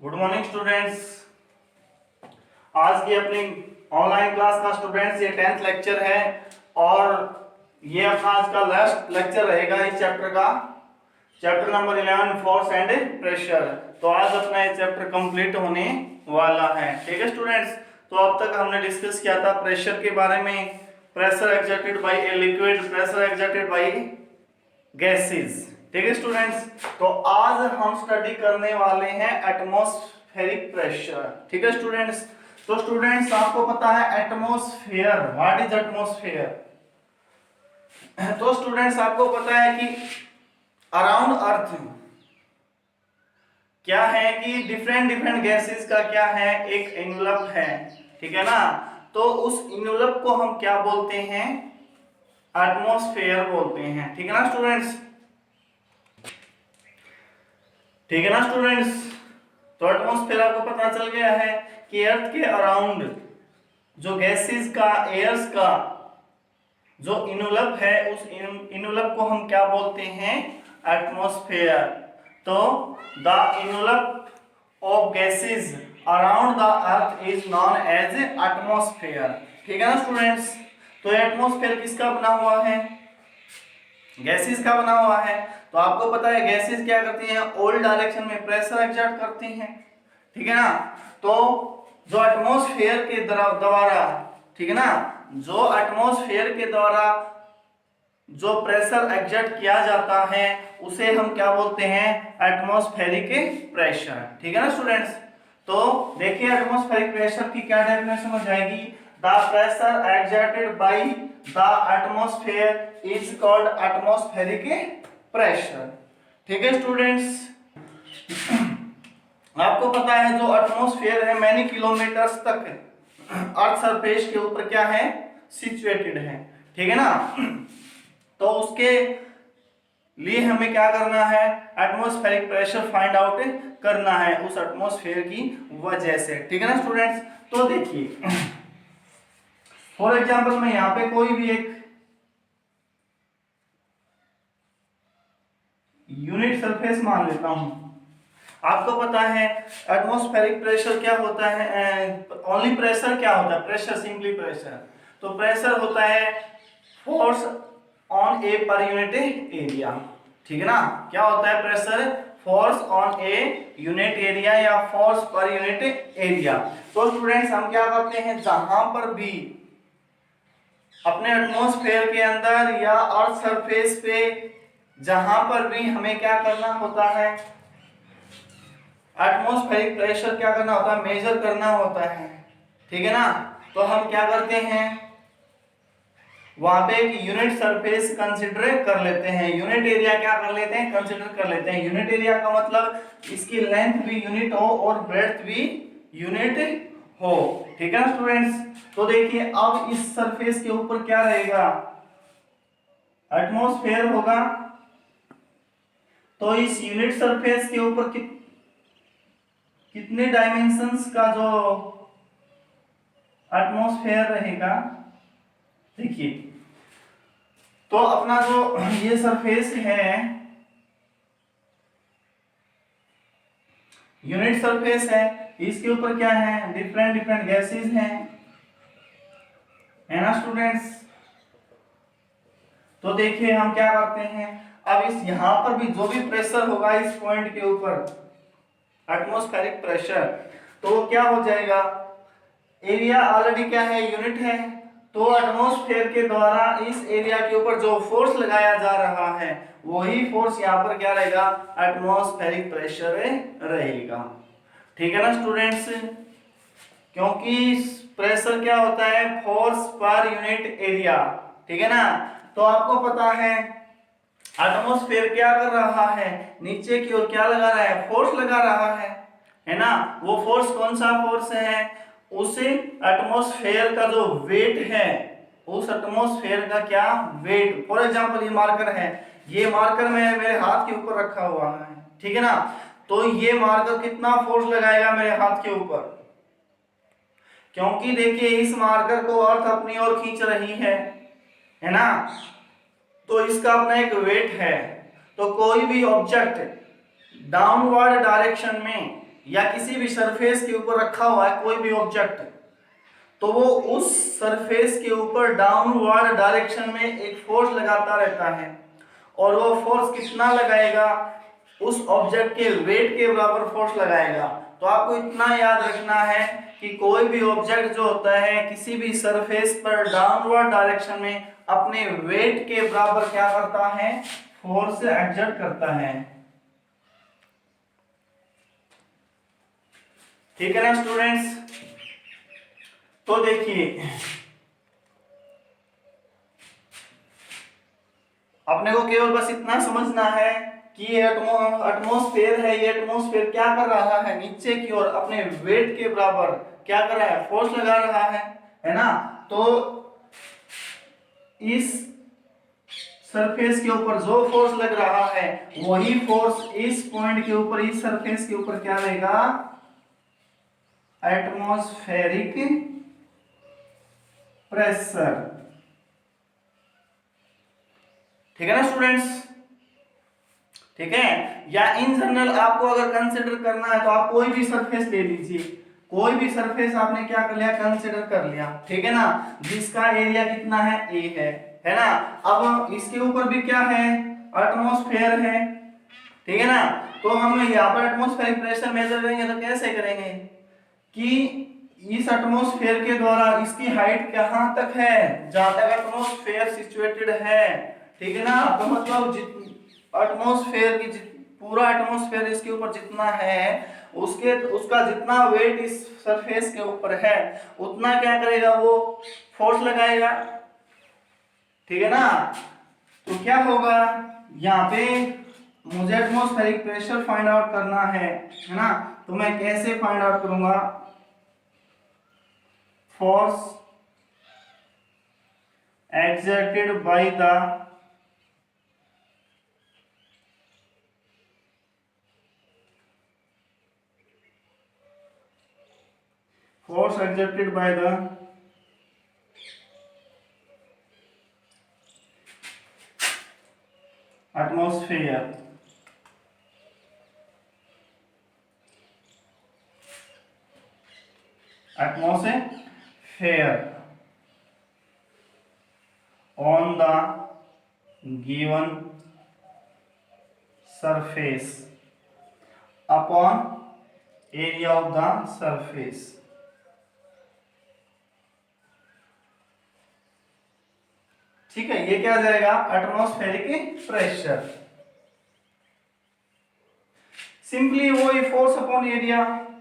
Good morning students. आज की अपनी ऑनलाइन क्लास का स्टूडेंट्स ये 10th लेक्चर है और ये अपना आज का लास्ट लेक्चर रहेगा इस चैप्टर का, chapter number 11 force and pressure. तो आज अपना ये चैप्टर कंप्लीट होने वाला है। ठीक है स्टूडेंट्स, तो अब तक हमने डिस्कस किया था प्रेशर के बारे में, pressure exerted by a liquid, pressure exerted by gases. ठीक है स्टूडेंट्स, तो आज हम स्टडी करने वाले हैं एटमॉस्फेरिक प्रेशर। ठीक है स्टूडेंट्स, तो स्टूडेंट्स आपको पता है एटमॉस्फेयर, व्हाट इज एटमॉस्फेयर। तो स्टूडेंट्स आपको पता है कि अराउंड अर्थ क्या है कि डिफरेंट डिफरेंट गैसेस का क्या है, एक एनवलप है। ठीक है ना, तो उस एनवलप को हम क्या बोलते हैं, एटमॉस्फेयर बोलते हैं। ठीक है ना स्टूडेंट्स, ठीक है ना स्टूडेंट्स। तो एटमॉस्फेयर आपको पता चल गया है कि अर्थ के अराउंड जो गैसेस का, एयर्स का जो इनवलप है, उस इनवलप को हम क्या बोलते हैं, एटमॉस्फेयर। तो the envelope of gases around the earth is known as atmosphere. ठीक है ना स्टूडेंट्स, तो एटमॉस्फेयर किसका बना हुआ है, गैसेस का बना हुआ है। तो आपको पता है गैसेस क्या करती हैं, ऑल डायरेक्शन में प्रेशर एक्सर्ट करती हैं। ठीक है ना, तो जो एटमॉस्फेयर के द्वारा, ठीक है ना, जो एटमॉस्फेयर के द्वारा जो प्रेशर एक्सर्ट किया जाता है उसे हम क्या बोलते हैं, एटमॉस्फेरिक प्रेशर। ठीक है ना स्टूडेंट्स, तो देखिए एटमॉस्फेरिक प्रेशर की क्या डेफिनेशन हो जाएगी, the pressure exerted by the atmosphere is called atmospheric pressure. ठीक है स्टूडेंट्स, आपको पता है जो एटमॉस्फेयर है मैनी किलोमीटर्स तक अर्थ सरफेस के ऊपर क्या है, सिचुएटेड है। ठीक है ना, तो उसके लिए हमें क्या करना है, एटमॉस्फेरिक प्रेशर फाइंड आउट करना है उस एटमॉस्फेयर की वजह से। ठीक है ना स्टूडेंट्स, तो देखिए फॉर एग्जांपल मैं यहां पे कोई भी एक यूनिट सरफेस मान लेता हूं। आपको पता है एटमॉस्फेरिक प्रेशर क्या होता है, ओनली प्रेशर क्या होता है, प्रेशर सिंपली प्रेशर। तो प्रेशर होता है force on A per unit area. ठीक है ना, क्या होता है pressure, force on a unit area या फोर्स पर यूनिट एरिया। तो स्टूडेंट्स हम क्या करते हैं, जहां पर भी अपने एटमॉस्फेयर के अंदर या अर्थ सरफेस पे जहां पर भी हमें क्या करना होता है, एटमॉस्फेरिक प्रेशर क्या करना होता है, मेजर करना होता है। ठीक है ना, तो हम क्या करते हैं, वहां पे एक यूनिट सरफेस कंसीडर कर लेते हैं, यूनिट एरिया क्या कर लेते हैं, कंसीडर कर लेते हैं। यूनिट एरिया का मतलब इसकी लेंथ भी यूनिट हो और ब्रेड्थ भी यूनिट हो। ठीक है ना स्टूडेंट्स, तो देखिए अब इस सरफेस के ऊपर क्या रहेगा, एटमॉस्फेयर होगा। तो इस यूनिट सरफेस के ऊपर कितने डायमेंशंस का जो एटमॉस्फेयर रहेगा, देखिए तो अपना जो ये सरफेस है, यूनिट सरफेस है, इसके ऊपर क्या है, डिफरेंट डिफरेंट गैसेस हैं, है ना स्टूडेंट्स। तो देखिए हम क्या करते हैं, अब इस यहां पर भी जो भी प्रेशर होगा इस पॉइंट के ऊपर, एटमॉस्फेरिक प्रेशर, तो क्या हो जाएगा, एरिया ऑलरेडी क्या है, यूनिट है। तो एटमॉस्फेयर के द्वारा इस एरिया के ऊपर जो फोर्स लगाया जा रहा है वही फोर्स यहाँ पर क्या रहेगा, एटमॉस्फेरिक प्रेशर रहेगा। ठीक है ना स्टूडेंट्स, क्योंकि प्रेशर क्या होता है, फोर्स पर यूनिट एरिया। ठीक है ना, तो आपको पता है एटमॉस्फेयर क्या कर रहा है, नीचे की ओर क्या लगा रहा है, फोर्स लगा रहा है ना। वो फोर्स कौन सा फोर्स है, उस एटमॉस्फेयर का जो वेट है, उस एटमॉस्फेयर का क्या वेट। फॉर एग्जांपल ये मार्कर है, ये मार्कर मैं मेरे हाथ के ऊपर रखा हुआ है। ठीक है ना, तो ये मार्कर कितना फोर्स लगाएगा मेरे हाथ के ऊपर, क्योंकि देखिए इस मार्कर को अर्थ अपनी ओर खींच रही है ना, तो इसका अपना एक वेट है। तो कोई भी ऑब्जेक्ट डाउनवर्ड डायरेक्शन में या किसी भी सरफेस के ऊपर रखा हुआ है कोई भी ऑब्जेक्ट, तो वो उस सरफेस के ऊपर डाउनवर्ड डायरेक्शन में एक फोर्स लगाता रहता है, और वो फोर्स कितना लगाएगा, उस ऑब्जेक्ट के वेट के बराबर फोर्स लगाएगा। तो आपको इतना याद रखना है कि कोई भी ऑब्जेक्ट जो होता है किसी भी सरफेस पर डाउनवर्ड डायरेक्शन में अपने वेट के बराबर क्या करता है, फोर्स एक्सर्ट करता है। ठीक है ना स्टूडेंट्स। तो देखिए अपने को केवल बस इतना समझना है कि ये एटमॉस्फेयर है, ये एटमॉस्फेयर क्या कर रहा है, नीचे की ओर अपने वेट के बराबर क्या कर रहा है, फोर्स लगा रहा है ना। तो इस सरफेस के ऊपर जो फोर्स लग रहा है वही फोर्स इस पॉइंट के ऊपर, इस सरफेस के ऊपर क्या रहेगा, एटमॉस्फेरिक प्रेशर। ठीक है ना स्टूडेंट्स। ठीक है, या इन जनरल आपको अगर कंसिडर करना है तो आप कोई भी सरफेस ले लीजिए, कोई भी सरफेस आपने क्या कर लिया, कंसिडर कर लिया, ठीक है ना, जिसका एरिया कितना है, ए है ना। अब इसके ऊपर भी क्या है, एटमॉस्फेयर है, ठीक है ना। तो हम यहाँ पर एटमॉस्फेरिक प्रेशर मेजर करेंगे तो कैसे करेंगे कि इस एटमॉस्फेयर के द्वारा इसकी हाइट कहां तक है, जहां तक एटमॉस्फेयर सिचुएटेड है, ठीक है ना। तो मतलब एटमॉस्फेयर की पूरा एटमॉस्फेयर इसके ऊपर जितना है उसका जितना वेट इस सरफेस के ऊपर है उतना क्या करेगा, वो फोर्स लगाएगा, ठीक है ना। तो क्या होगा, यहाँ पे मुझे एटमॉस्फेरिक प्रेशर फाइंड आउट करना है ना। तो मैं कैसे फाइंड आउट करूंगा, force exerted by the atmosphere on the given surface upon area of the surface। ठीक है, ये क्या जाएगा, एटमॉस्फेरिक प्रेशर। सिंपली वो फोर्स अपॉन एरिया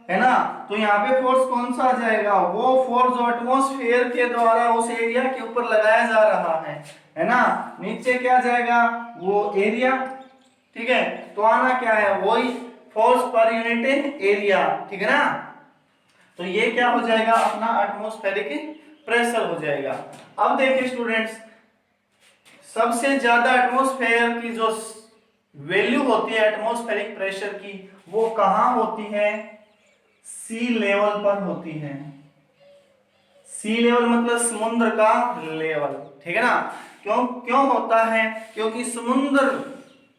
है ना। तो यहाँ पे फोर्स कौन सा आ जाएगा, वो फोर्स जो एटमॉस्फेयर के द्वारा उस एरिया के ऊपर लगाया जा रहा है ना। नीचे क्या जाएगा, वो एरिया, ठीक है। तो आना क्या है, वही फोर्स पर यूनिट एरिया, ठीक है ना। तो ये क्या हो जाएगा, अपना एटमॉस्फेरिक प्रेशर हो जाएगा। अब देखिए स्टूडेंट्स, सबसे ज्यादा एटमॉस्फेयर की जो वैल्यू होती है एटमॉस्फेरिक प्रेशर की, वो कहां होती है, सी लेवल पर होती है। सी लेवल मतलब समुद्र का लेवल, ठीक है ना। क्यों क्यों होता है, क्योंकि समुद्र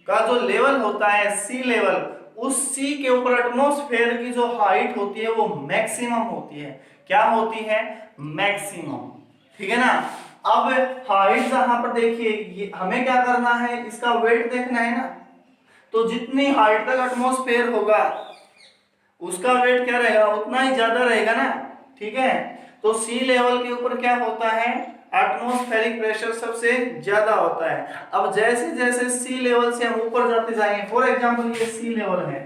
का जो लेवल होता है सी लेवल, उस सी के ऊपर एटमॉस्फेयर की जो हाइट होती है वो मैक्सिमम होती है। क्या होती है, मैक्सिमम, ठीक है ना। अब हाइट जहां पर देखिए, हमें क्या करना है, इसका वेट देखना है ना। तो जितनी हाइट तक एटमॉस्फेयर होगा उसका वेट क्या रहेगा, उतना ही ज्यादा रहेगा ना, ठीक है। तो सी लेवल के ऊपर क्या होता है, एटमॉस्फेरिक प्रेशर सबसे ज्यादा होता है। अब जैसे जैसे सी लेवल से हम ऊपर जाते जाएंगे, फॉर एग्जांपल ये सी लेवल है,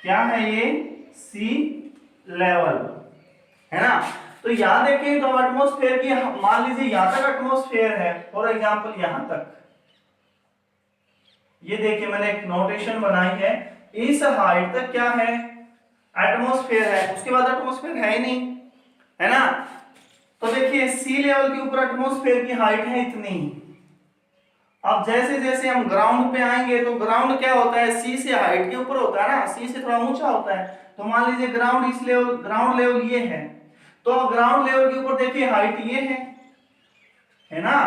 क्या है ये, सी लेवल है ना। तो यहां देखें तो एटमॉस्फेयर की, मान लीजिए यहां तक एटमॉस्फेयर है, फॉर एग्जांपल यहां तक, ये देखिए मैंने एक नोटेशन बनाई है, इस हाइट तक क्या है, एटमॉस्फेयर है, उसके बाद एटमॉस्फेयर है ही नहीं, है ना। तो देखिए सी लेवल के ऊपर एटमॉस्फेयर की हाइट है इतनी। अब जैसे जैसे हम ग्राउंड पे आएंगे तो ग्राउंड क्या होता है, सी से हाइट के ऊपर होता है ना, सी से थोड़ा ऊंचा होता है। तो मान लीजिए ग्राउंड इस लेवल, ग्राउंड लेवल ये है, तो ग्राउंड लेवल के ऊपर देखिए हाइट ये है ना।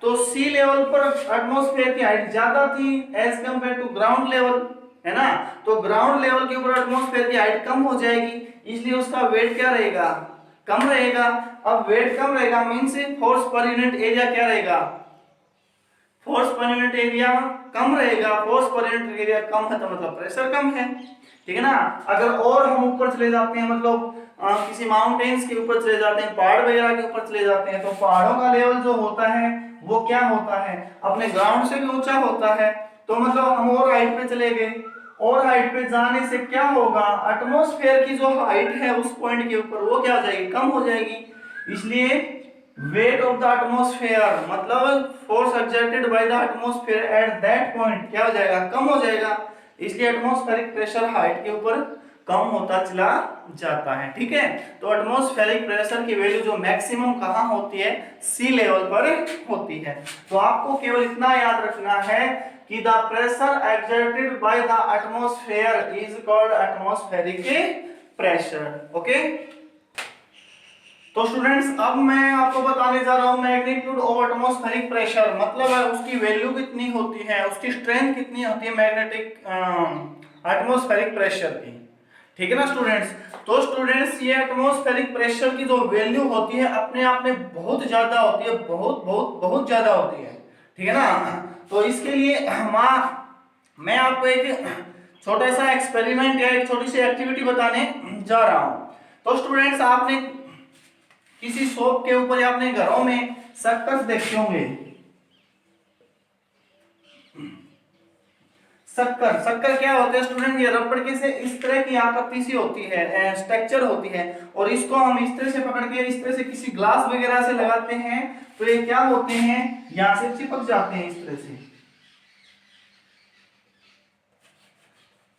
तो सी लेवल पर एटमॉस्फेयर की हाइट ज्यादा थी as compare to ground level, है ना, तो ग्राउंड लेवल के ऊपर एटमॉस्फेयर की हाइट कम हो जाएगी, इसलिए उसका वेट क्या रहेगा, कम रहेगा। अब वेट कम रहेगा means force per unit area क्या रहेगा, फोर्स पर यूनिट एरिया कम रहेगा। फोर्स पर यूनिट एरिया कम है तो मतलब प्रेशर कम है, ठीक है ना। अगर और हम ऊपर चले जाते हैं, मतलब किसी माउंटेन्स के ऊपर चले जाते हैं, पहाड़ वगैरह के ऊपर चले जाते हैं, तो पहाड़ों का लेवल जो होता है वो क्या होता है, अपने ग्राउंड से भी ऊंचा होता है। तो मतलब हम और हाइट पे चले गए, और हाइट पे जाने से क्या होगा, एटमॉस्फेयर की जो हाइट है उस पॉइंट के ऊपर वो क्या हो जाएगी, कम हो जाएगी। इसलिए वेट ऑफ द एटमॉस्फेयर मतलब force exerted by the atmosphere at that point क्या हो जाएगा, कम हो जाएगा। इसलिए एटमॉस्फेरिक प्रेशर हाइट के ऊपर कम होता चला जाता है, ठीक है। तो एटमॉस्फेरिक प्रेशर की वैल्यू जो मैक्सिमम कहां होती है, सी लेवल पर होती है। तो आपको केवल इतना याद रखना है कि the pressure exerted by the atmosphere is called atmospheric pressure. Okay, तो स्टूडेंट्स अब मैं आपको बताने जा रहा हूं मैग्नीट्यूड ऑफ एटमॉस्फेरिक प्रेशर, मतलब है उसकी वैल्यू कितनी होती है, उसकी स्ट्रेंथ कितनी होती है मैग्नेटिक एटमॉस्फेरिक प्रेशर की, ठीक है ना स्टूडेंट्स। तो स्टूडेंट्स ये एटमॉस्फेरिक प्रेशर की जो वैल्यू होती है अपने आप में बहुत ज्यादा होती है, बहुत बहुत बहुत ज्यादा होती है, ठीक है ना। तो इसके लिए मैं आपको एक छोटा सा एक्सपेरिमेंट या एक छोटी सी एक्टिविटी बताने जा रहा हूं। तो स्टूडेंट्स आपने किसी शॉप के ऊपर या अपने घरों में शक्कर देखे होंगे, शक्कर, शक्कर क्या होते हैं स्टूडेंट, ये रबड़ के से इस तरह की आकृति सी होती है, स्ट्रक्चर होती है, और इसको हम इस तरह से पकड़ के इस तरह से किसी ग्लास वगैरह से लगाते हैं तो ये क्या होते हैं, यहां से चिपक जाते हैं इस तरह से।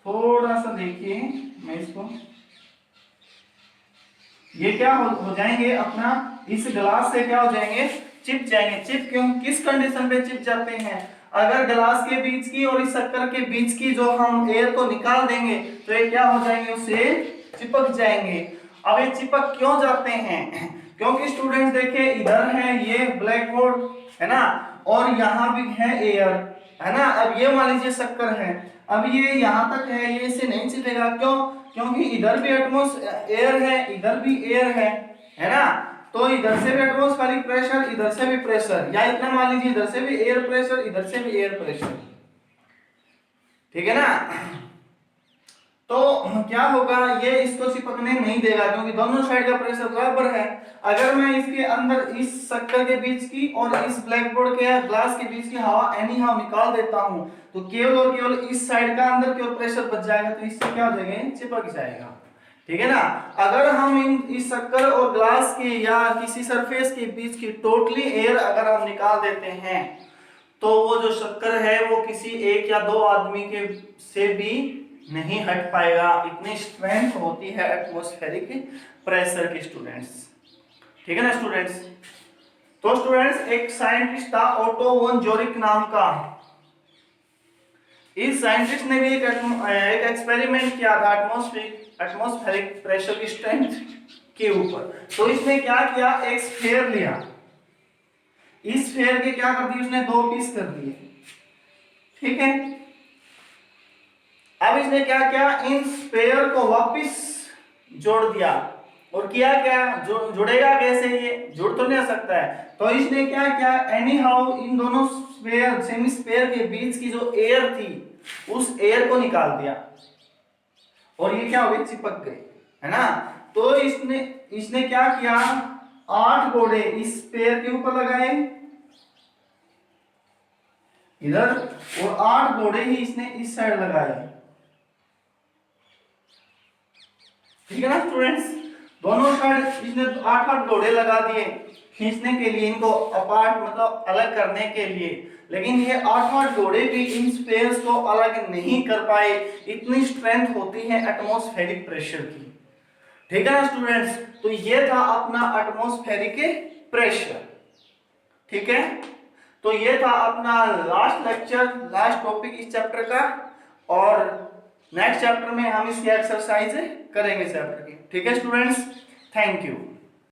थोड़ा सा देखिए, मैं इसको, ये क्या हो जाएंगे अपना, इस ग्लास से क्या हो जाएंगे, चिप जाएंगे। चिप क्यों, किस कंडीशन पे चिप जाते हैं, अगर ग्लास के बीच की और इस शक्कर के बीच की जो हम एयर को निकाल देंगे तो ये क्या हो जाएंगे, उससे चिपक जाएंगे। अब ये चिपक क्यों जाते हैं, क्योंकि स्टूडेंट्स देखिए इधर है ये ब्लैक बोर्ड है ना, और यहाँ भी है एयर है ना। अब ये मान लीजिए शक्कर है, अब ये यहाँ तक है, ये इसे नहीं चिपेगा, क्यों, क्योंकि इधर भी एयर है, इधर भी एयर है ना। तो इधर से भी एटमॉस्फेरिक प्रेशर, इधर से भी प्रेशर, या इतना मान लीजिए इधर से भी एयर प्रेशर, इधर से भी एयर प्रेशर, ठीक है ना। तो क्या होगा, ये इसको चिपकने नहीं देगा क्योंकि दोनों साइड का प्रेशर बराबर है। अगर मैं इसके अंदर इस शक्कर के बीच की और इस ब्लैक बोर्ड के या ग्लास के बीच की हवा एनी हाउ निकाल देता हूं तो केवल और केवल इस साइड का अंदर केवल प्रेशर बच जाएगा, तो इससे क्या हो जाएगा, चिपक जाएगा, ठीक है ना। अगर हम इस शक्कर और ग्लास के या किसी सरफेस के बीच की टोटली एयर अगर हम निकाल देते हैं तो वो जो शक्कर है वो किसी एक या दो आदमी के से भी नहीं हट पाएगा, इतनी स्ट्रेंथ होती है एटमॉस्फेरिक प्रेशर की स्टूडेंट्स, ठीक है ना स्टूडेंट्स। तो स्टूडेंट्स एक साइंटिस्ट था ओटो वन जोरिक नाम का, इस साइंटिस्ट ने भी एक एक्सपेरिमेंट किया था एटमॉस्फेरिक प्रेशर की स्ट्रेंथ के ऊपर। तो इसने क्या किया, एक स्फीयर लिया, इस स्फीयर के क्या कर दिए उसने, दो पीस कर दिए, ठीक है। अब इसने क्या किया, इन स्फीयर को वापस जोड़ दिया, और किया क्या, जुड़ेगा कैसे, ये जुड़ तो नहीं सकता है। तो इसने क्या किया, एनी हाउ इन दोनों स्फीयर सेमी स्फीयर के बीच की जो एयर थी उस एयर को निकाल दिया, और ये क्या हो गए, चिपक गए, है ना। तो इसने क्या किया, 8 घोड़े इस पेड़ के ऊपर लगाए इधर, और 8 घोड़े ही इसने इस साइड लगाए, ठीक है ना स्टूडेंट्स। दोनों साइड इसने 8 घोड़े लगा दिए खींचने के लिए, इनको अपार्ट मतलब अलग करने के लिए, लेकिन ये 8 घोड़े भी इन स्पेयर्स को अलग नहीं कर पाए, इतनी स्ट्रेंथ होती है एटमॉस्फेरिक प्रेशर की, ठीक है ना स्टूडेंट्स। तो ये था अपना एटमॉस्फेरिक प्रेशर, ठीक है। तो ये था अपना लास्ट लेक्चर, लास्ट टॉपिक इस चैप्टर का, और नेक्स्ट चैप्टर में हम इसकी एक्सरसाइज करेंगे चैप्टर की, ठीक है स्टूडेंट्स। Thank you.